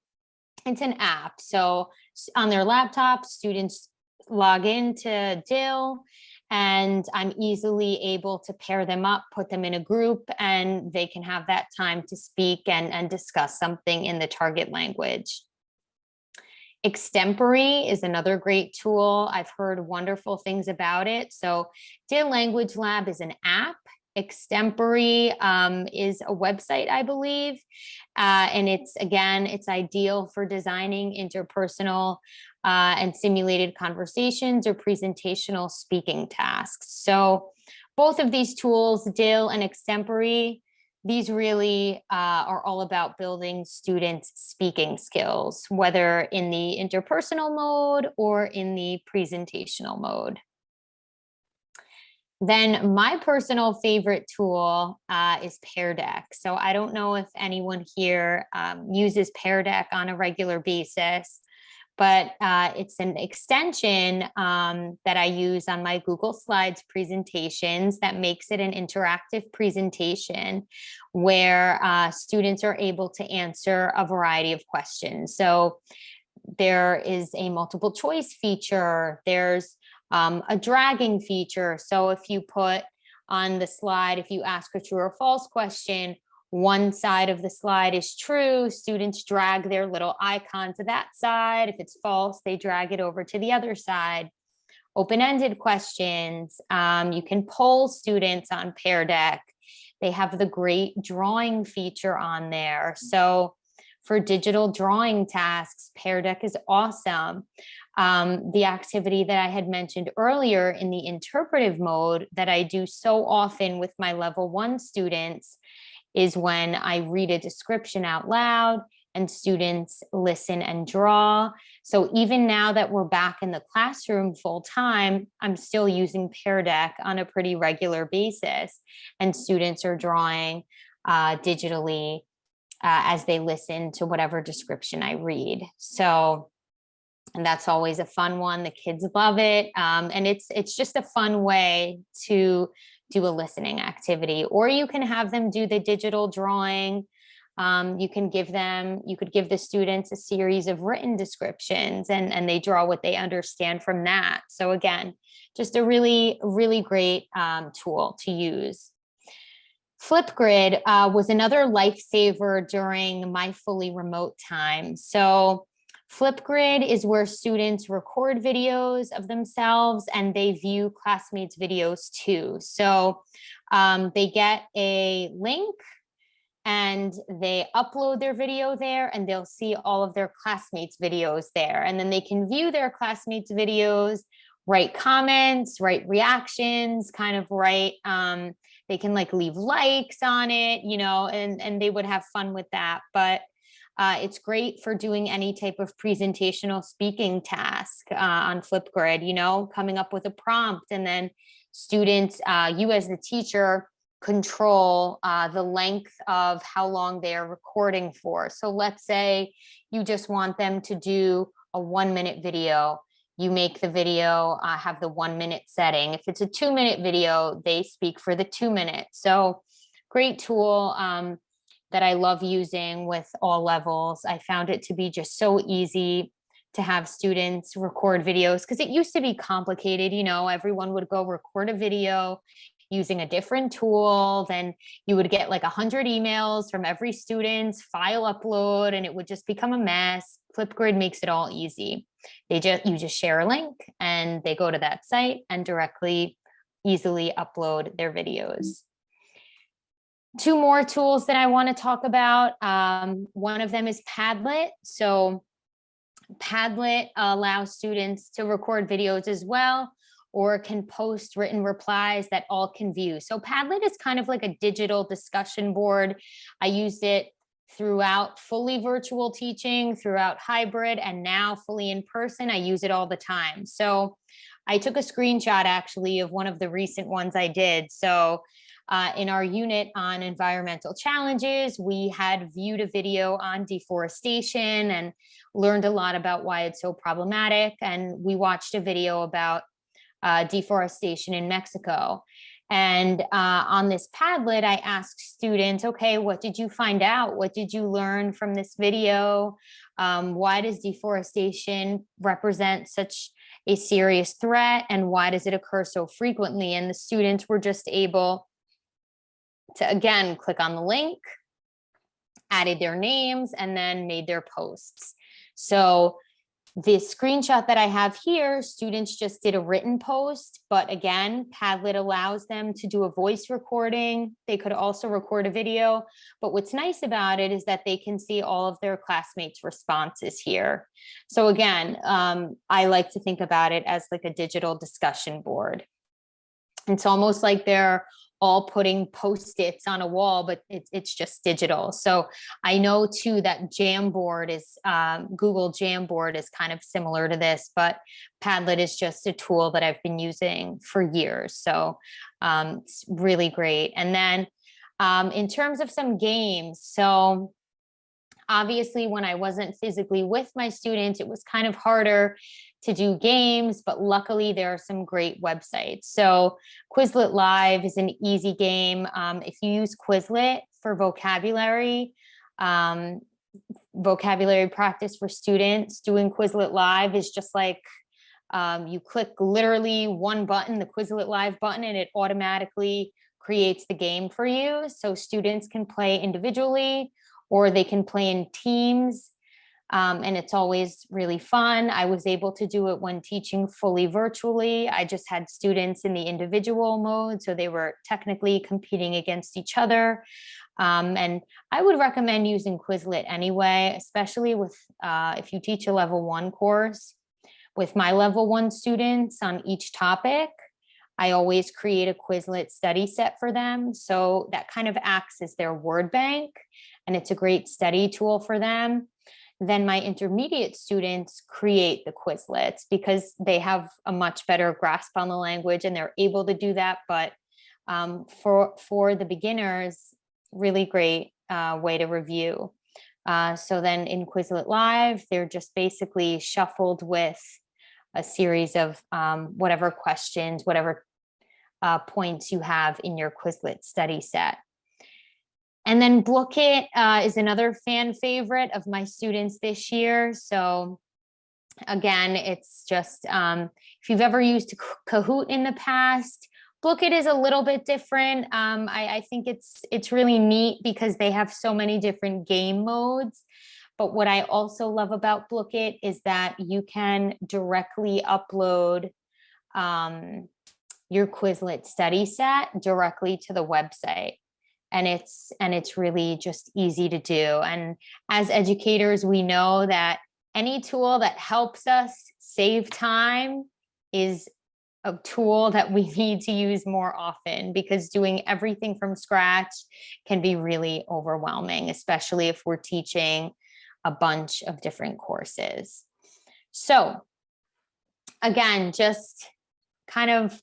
It's an app. So on their laptop, students log into DIL and I'm easily able to pair them up, put them in a group, and they can have that time to speak and discuss something in the target language. Extempore is another great tool. I've heard wonderful things about it. So DIL Language Lab is an app. Extempore is a website, I believe. And it's ideal for designing interpersonal and simulated conversations or presentational speaking tasks. So both of these tools, DIL and Extempore, these really are all about building students' speaking skills, whether in the interpersonal mode or in the presentational mode. Then my personal favorite tool is Pear Deck. So I don't know if anyone here uses Pear Deck on a regular basis, but it's an extension that I use on my Google Slides presentations that makes it an interactive presentation where students are able to answer a variety of questions. So there is a multiple choice feature, there's a dragging feature. So if you put on the slide, if you ask a true or false question, one side of the slide is true, students drag their little icon to that side. If it's false, they drag it over to the other side. Open-ended questions, you can poll students on Pear Deck. They have the great drawing feature on there. So for digital drawing tasks, Pear Deck is awesome. The activity that I had mentioned earlier in the interpretive mode that I do so often with my level 1 students is when I read a description out loud and students listen and draw. So even now that we're back in the classroom full time, I'm still using Pear Deck on a pretty regular basis, and students are drawing digitally as they listen to whatever description I read. So, and that's always a fun one. The kids love it. And it's just a fun way to do a listening activity, or you can have them do the digital drawing. You could give the students a series of written descriptions and they draw what they understand from that. So again, just a really, really great tool to use. Flipgrid was another lifesaver during my fully remote time. So Flipgrid is where students record videos of themselves and they view classmates' videos too. So they get a link and they upload their video there and they'll see all of their classmates' videos there. And then they can view their classmates' videos, write comments, write reactions, kind of write, they can like leave likes on it, you know, and they would have fun with that. But it's great for doing any type of presentational speaking task on Flipgrid, you know, coming up with a prompt, and then students, you as the teacher control the length of how long they are recording for. So let's say you just want them to do a 1-minute video. You make the video have the 1-minute setting. If it's a 2-minute video, they speak for the 2 minutes. So great tool that I love using with all levels. I found it to be just so easy to have students record videos, because it used to be complicated. You know, everyone would go record a video using a different tool. Then you would get like 100 emails from every student's file upload, and it would just become a mess. Flipgrid makes it all easy. You just share a link and they go to that site and directly, easily upload their videos. 2 more tools that I want to talk about. One of them is Padlet. So Padlet allows students to record videos as well, or can post written replies that all can view. So Padlet is kind of like a digital discussion board. I used it throughout fully virtual teaching, throughout hybrid, and now fully in person. I use it all the time. So I took a screenshot actually of one of the recent ones I did. So in our unit on environmental challenges, we had viewed a video on deforestation and learned a lot about why it's so problematic. And we watched a video about deforestation in Mexico. And on this Padlet, I asked students, okay, what did you find out? What did you learn from this video? Why does deforestation represent such a serious threat? And why does it occur so frequently? And the students were just able to, again, click on the link, added their names, and then made their posts. So the screenshot that I have here, students just did a written post, but again, Padlet allows them to do a voice recording. They could also record a video, but what's nice about it is that they can see all of their classmates' responses here. So again, I like to think about it as like a digital discussion board. It's almost like they're all putting Post-its on a wall, but it's just digital. So I know too that Jamboard is, Google Jamboard is kind of similar to this, but Padlet is just a tool that I've been using for years. So it's really great. And then in terms of some games, so obviously when I wasn't physically with my students, it was kind of harder to do games, but luckily there are some great websites. So Quizlet Live is an easy game. If you use Quizlet for vocabulary practice for students, doing Quizlet Live is just like you click literally one button, the Quizlet Live button, and it automatically creates the game for you. So students can play individually or they can play in teams. And it's always really fun. I was able to do it when teaching fully virtually. I just had students in the individual mode, so they were technically competing against each other. And I would recommend using Quizlet anyway, especially with if you teach a level 1 course. With my level 1 students on each topic, I always create a Quizlet study set for them. So that kind of acts as their word bank, and it's a great study tool for them. Then my intermediate students create the Quizlets because they have a much better grasp on the language and they're able to do that. But for the beginners, really great way to review. So then in Quizlet Live, they're just basically shuffled with a series of whatever questions, whatever points you have in your Quizlet study set. And then Bookit is another fan favorite of my students this year. So again, it's just, if you've ever used Kahoot in the past, Bookit is a little bit different. I think it's really neat because they have so many different game modes. But what I also love about Bookit is that you can directly upload your Quizlet study set directly to the website. And it's really just easy to do. And as educators, we know that any tool that helps us save time is a tool that we need to use more often, because doing everything from scratch can be really overwhelming, especially if we're teaching a bunch of different courses. So again, just kind of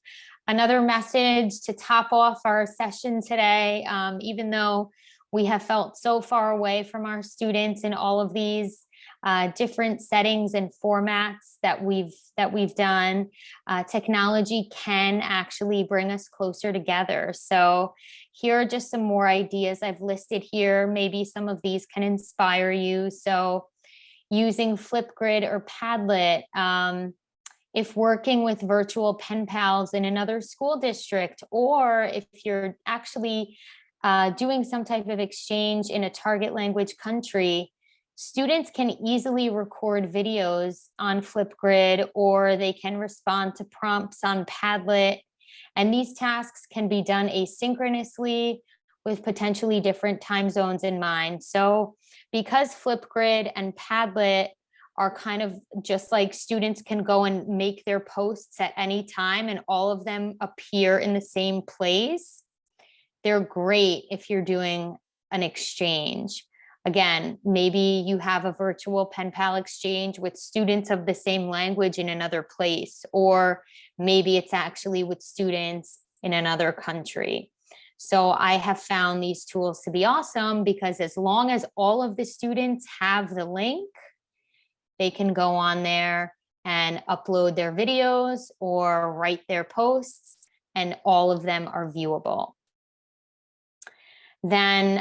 another message to top off our session today, even though we have felt so far away from our students in all of these different settings and formats that we've done, technology can actually bring us closer together. So here are just some more ideas I've listed here. Maybe some of these can inspire you. So using Flipgrid or Padlet, if working with virtual pen pals in another school district, or if you're actually doing some type of exchange in a target language country, students can easily record videos on Flipgrid, or they can respond to prompts on Padlet. And these tasks can be done asynchronously with potentially different time zones in mind. So because Flipgrid and Padlet are kind of just like, students can go and make their posts at any time and all of them appear in the same place, they're great if you're doing an exchange. Again, maybe you have a virtual pen pal exchange with students of the same language in another place, or maybe it's actually with students in another country. So I have found these tools to be awesome because as long as all of the students have the link, they can go on there and upload their videos or write their posts, and all of them are viewable. Then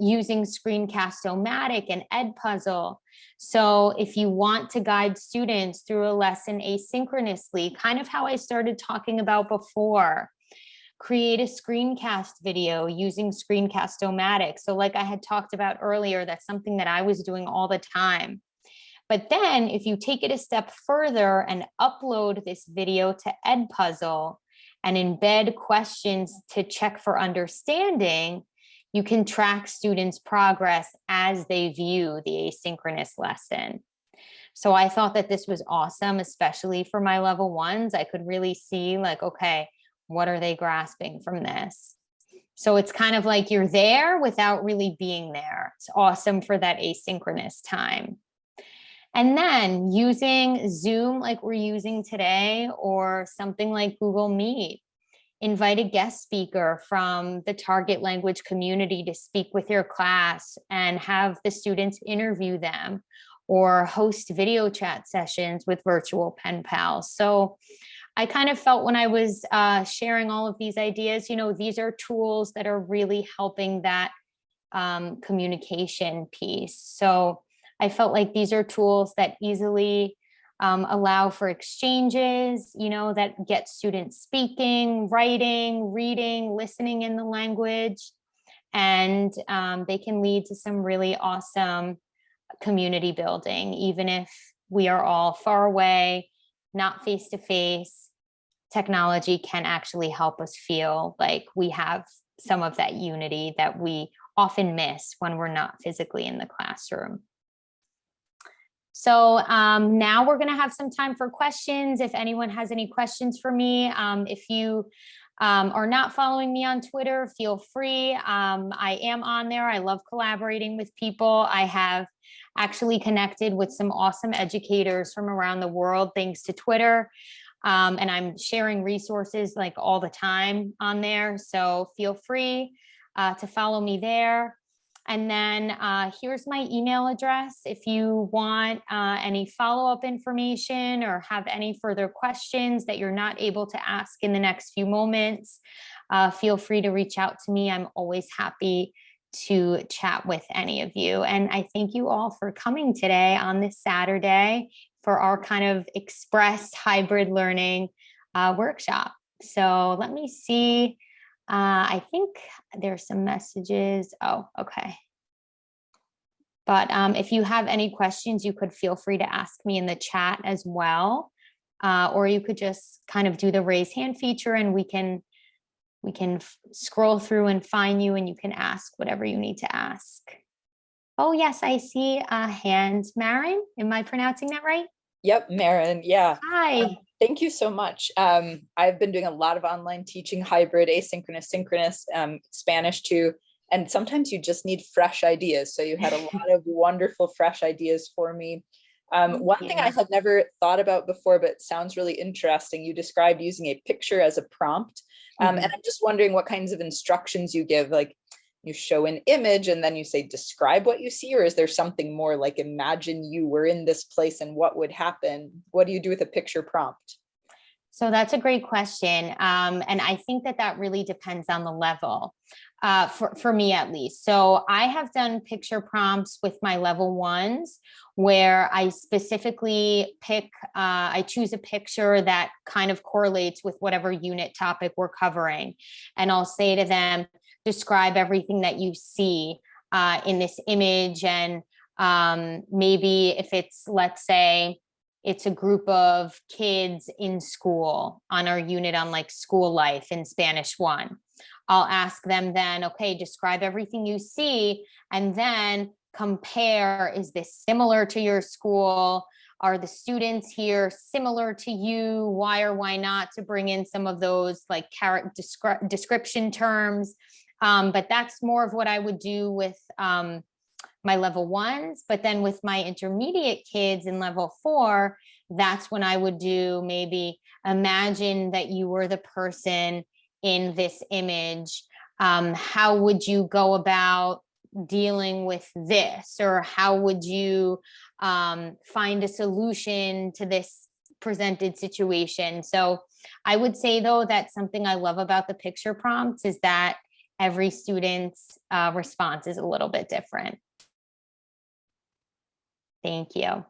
using Screencast-O-Matic and Edpuzzle. So if you want to guide students through a lesson asynchronously, kind of how I started talking about before, create a screencast video using Screencast-O-Matic. So like I had talked about earlier, that's something that I was doing all the time. But then if you take it a step further and upload this video to Edpuzzle and embed questions to check for understanding, you can track students' progress as they view the asynchronous lesson. So I thought that this was awesome, especially for my level ones. I could really see like, okay, what are they grasping from this? So it's kind of like you're there without really being there. It's awesome for that asynchronous time. And then using Zoom like we're using today, or something like Google Meet, invite a guest speaker from the target language community to speak with your class and have the students interview them, or host video chat sessions with virtual pen pals. So I kind of felt when I was sharing all of these ideas, you know, these are tools that are really helping that communication piece. So I felt like these are tools that easily allow for exchanges, you know, that get students speaking, writing, reading, listening in the language, and they can lead to some really awesome community building, even if we are all far away, not face to face. Technology can actually help us feel like we have some of that unity that we often miss when we're not physically in the classroom. So now we're going to have some time for questions. If anyone has any questions for me, if you are not following me on Twitter, feel free. I am on there. I love collaborating with people. I have actually connected with some awesome educators from around the world thanks to Twitter. And I'm sharing resources like all the time on there. So feel free to follow me there. And then here's my email address. If you want any follow-up information or have any further questions that you're not able to ask in the next few moments, feel free to reach out to me. I'm always happy to chat with any of you. And I thank you all for coming today on this Saturday for our kind of express hybrid learning workshop. So let me see. I think there's some messages. Oh, okay. But if you have any questions, you could feel free to ask me in the chat as well. Or you could just kind of do the raise hand feature and we can scroll through and find you and you can ask whatever you need to ask. Oh, yes, I see a hand. Marin, am I pronouncing that right? Yep, Marin, yeah. Hi. Thank you so much. I've been doing a lot of online teaching, hybrid, asynchronous, synchronous, Spanish too. And sometimes you just need fresh ideas. So you had a lot of wonderful, fresh ideas for me. One thing I had never thought about before, but sounds really interesting, you described using a picture as a prompt. And I'm just wondering what kinds of instructions you give, like you show an image and then you say, describe what you see, or is there something more like, imagine you were in this place and what would happen? What do you do with a picture prompt? So that's a great question. And I think that that really depends on the level, for me at least. So I have done picture prompts with my level ones where I specifically pick, I choose a picture that kind of correlates with whatever unit topic we're covering. And I'll say to them, describe everything that you see in this image. And maybe if it's, let's say, it's a group of kids in school on our unit on like school life in Spanish 1. I'll ask them then, okay, describe everything you see and then compare, is this similar to your school? Are the students here similar to you? Why or why not, to bring in some of those like description terms. But that's more of what I would do with my level ones. But then with my intermediate kids in level 4, that's when I would do maybe imagine that you were the person in this image. How would you go about dealing with this? Or how would you find a solution to this presented situation? So I would say though, that something I love about the picture prompts is that every student's response is a little bit different. Thank you.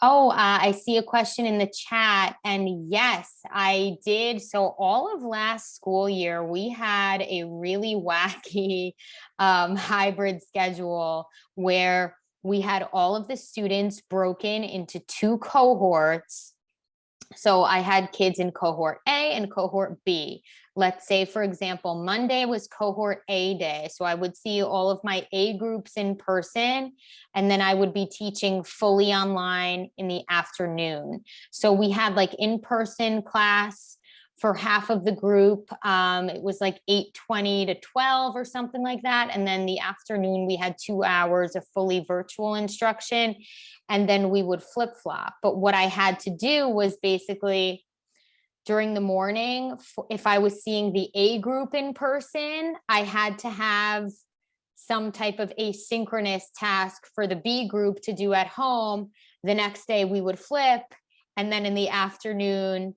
Oh, I see a question in the chat, and yes, I did. So all of last school year, we had a really wacky hybrid schedule where we had all of the students broken into 2 cohorts. So I had kids in cohort A and cohort B. Let's say, for example, Monday was cohort A day. So I would see all of my A groups in person, and then I would be teaching fully online in the afternoon. So we had like in-person class for half of the group. It was like 8:20 to 12 or something like that. And then the afternoon, we had 2 hours of fully virtual instruction. And then we would flip flop. But what I had to do was basically during the morning, if I was seeing the A group in person, I had to have some type of asynchronous task for the B group to do at home. The next day we would flip. And then in the afternoon,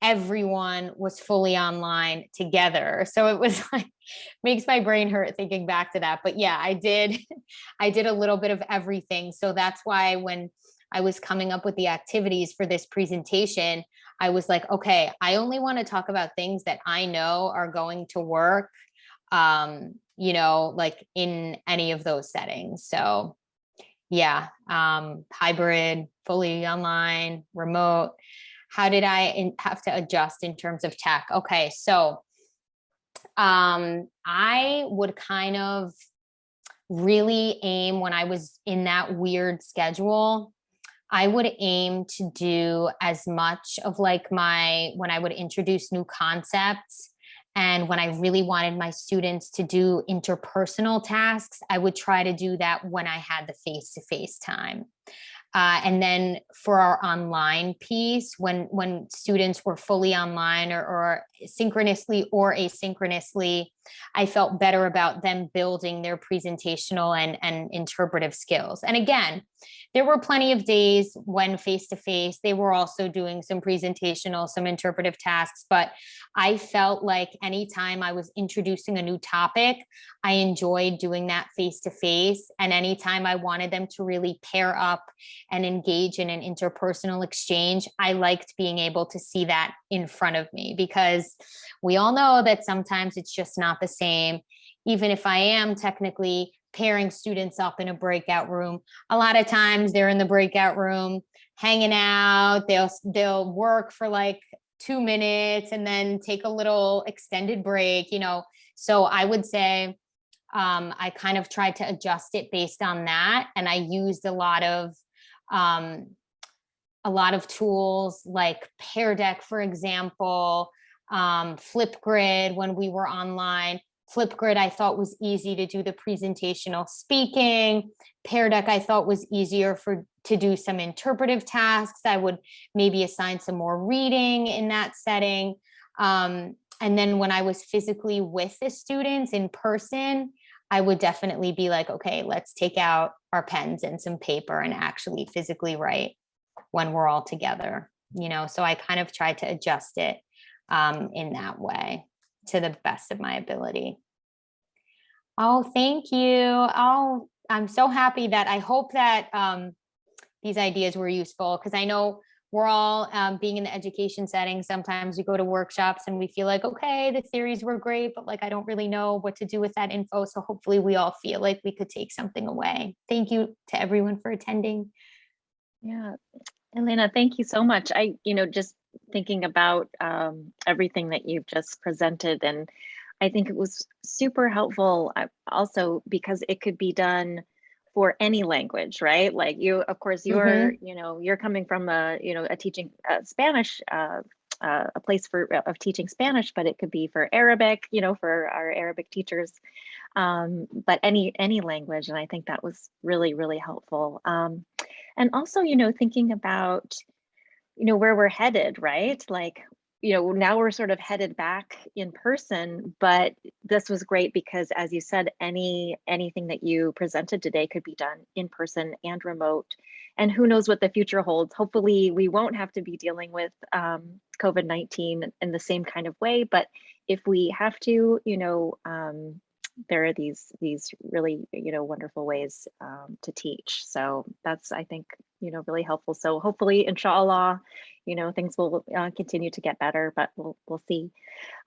everyone was fully online together. So it was like, makes my brain hurt thinking back to that. But yeah, I did a little bit of everything. So that's why when I was coming up with the activities for this presentation, I was like, okay, I only want to talk about things that I know are going to work, you know, like in any of those settings. So yeah, hybrid, fully online, remote. How did I have to adjust in terms of tech? Okay, so I would kind of really aim when I was in that weird schedule, I would aim to do as much of like when I would introduce new concepts and when I really wanted my students to do interpersonal tasks, I would try to do that when I had the face-to-face time. And then for our online piece, when students were fully online or synchronously or asynchronously, I felt better about them building their presentational and interpretive skills. And again, there were plenty of days when face-to-face, they were also doing some presentational, some interpretive tasks, but I felt like anytime I was introducing a new topic, I enjoyed doing that face-to-face. And anytime I wanted them to really pair up and engage in an interpersonal exchange, I liked being able to see that in front of me, because we all know that sometimes it's just not the same. Even if I am technically pairing students up in a breakout room, a lot of times they're in the breakout room hanging out, they'll work for like 2 minutes and then take a little extended break, you know. So I would say I kind of tried to adjust it based on that. And I used a lot of tools like Pear Deck, for example, Flipgrid when we were online, Flipgrid I thought was easy to do the presentational speaking. Pear Deck I thought was easier to do some interpretive tasks. I would maybe assign some more reading in that setting. And then when I was physically with the students in person, I would definitely be like, okay, let's take out our pens and some paper and actually physically write when we're all together, you know? So I kind of tried to adjust it in that way to the best of my ability. Oh, thank you. Oh, I'm so happy that I hope that these ideas were useful, because I know we're all being in the education setting. Sometimes we go to workshops and we feel like, okay, the theories were great, but like, I don't really know what to do with that info. So hopefully we all feel like we could take something away. Thank you to everyone for attending. Yeah, Elena, thank you so much. Just thinking about everything that you've just presented, and I think it was super helpful also because it could be done for any language, right? Like you, of course, you're coming from a teaching Spanish, a place of teaching Spanish, but it could be for Arabic, for our Arabic teachers, but any language. And I think that was really, really helpful. And also, thinking about, where we're headed, right? Like, now we're sort of headed back in person, but this was great because, as you said, anything that you presented today could be done in person and remote. And who knows what the future holds. Hopefully we won't have to be dealing with COVID-19 in the same kind of way, but if we have to, there are these really, wonderful ways to teach. So that's, I think, really helpful. So hopefully, inshallah, things will continue to get better, but we'll see.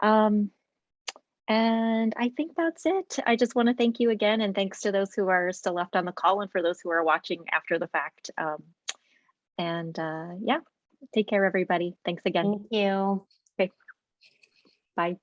And I think that's it. I just want to thank you again, and thanks to those who are still left on the call and for those who are watching after the fact. Yeah, take care, everybody. Thanks again. Thank you. Okay, bye.